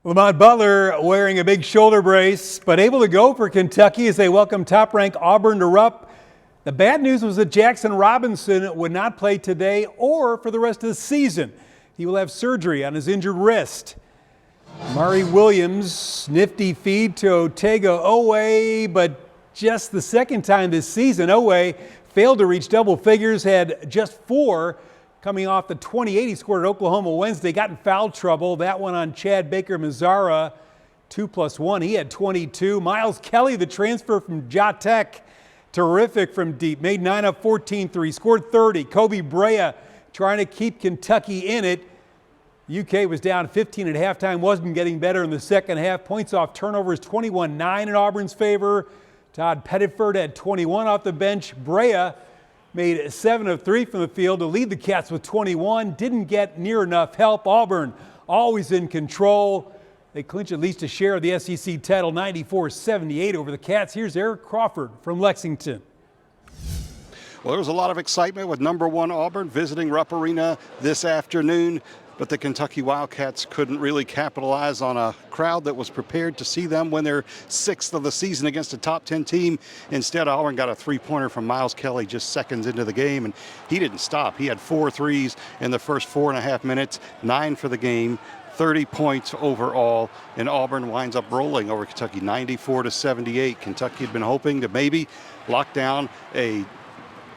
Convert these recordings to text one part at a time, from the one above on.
Lamont Butler wearing a big shoulder brace, but able to go for Kentucky as they welcome top-ranked Auburn to Rupp. The bad news was that Jackson Robinson would not play today or for the rest of the season. He will have surgery on his injured wrist. Mari Williams, nifty feed to Otega Owe, but just the second time this season. Owe failed to reach double figures, had just 4 coming off the 28 he scored at Oklahoma Wednesday. Got in foul trouble. That one on Chad Baker-Mazara, 2+1. He had 22. Miles Kelly, the transfer from Ja Tech, terrific from deep. Made 9 of 14 threes, scored 30. Kobe Brea trying to keep Kentucky in it. UK was down 15 at halftime, wasn't getting better in the second half. Points off turnovers 21-9 in Auburn's favor. Todd Pettiford had 21 off the bench. Brea made 7 of 3 from the field to lead the Cats with 21. Didn't get near enough help. Auburn always in control. They clinch at least a share of the SEC title, 94-78 over the Cats. Here's Eric Crawford from Lexington. Well, there was a lot of excitement with #1 Auburn visiting Rupp Arena this afternoon, but the Kentucky Wildcats couldn't really capitalize on a crowd that was prepared to see them win their 6th of the season against a top 10 team. Instead, Auburn got a 3-pointer from Miles Kelly just seconds into the game, and he didn't stop. He had 4 threes in the first 4.5 minutes, 9 for the game. 30 points overall, and Auburn winds up rolling over Kentucky 94-78. Kentucky had been hoping to maybe lock down a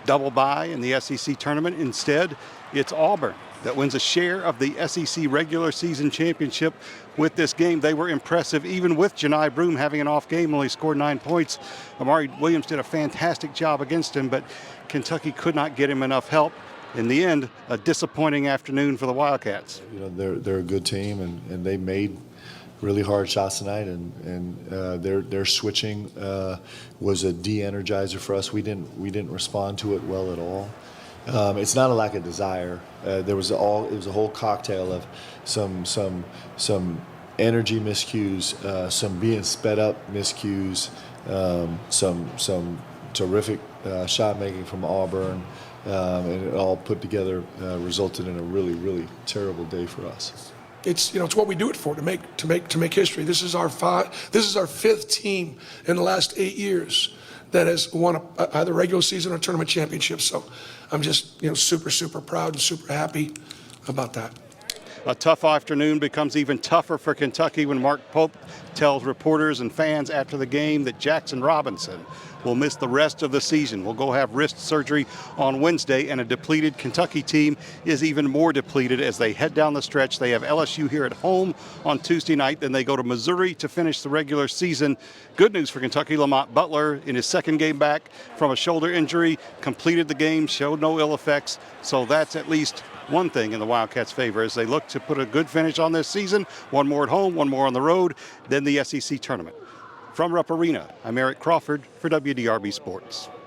double bye in the SEC tournament. Instead, it's Auburn that wins a share of the SEC regular season championship with this game. They were impressive, even with Janai Broome having an off game, only scored 9 points. Amari Williams did a fantastic job against him, but Kentucky could not get him enough help. In the end, a disappointing afternoon for the Wildcats. You know, they're a good team, and they made really hard shots tonight, and their switching was a de-energizer for us. We didn't respond to it well at all. It's not a lack of desire. It was a whole cocktail of some energy miscues, some being sped up miscues, some terrific shot making from Auburn. And it all put together resulted in a really terrible day for us. It's what we do it for, to make history. This is our 5th team in the last 8 years that has won either regular season or tournament championship. So I'm just super proud and super happy about that. A tough afternoon becomes even tougher for Kentucky when Mark Pope tells reporters and fans after the game that Jackson Robinson will miss the rest of the season. Will go have wrist surgery on Wednesday, and a depleted Kentucky team is even more depleted as they head down the stretch. They have LSU here at home on Tuesday night, then they go to Missouri to finish the regular season. Good news for Kentucky, Lamont Butler in his 2nd game back from a shoulder injury, completed the game, showed no ill effects, so that's at least one thing in the Wildcats' favor as they look to put a good finish on this season. 1 more at home, 1 more on the road, then the SEC tournament. From Rupp Arena, I'm Eric Crawford for WDRB Sports.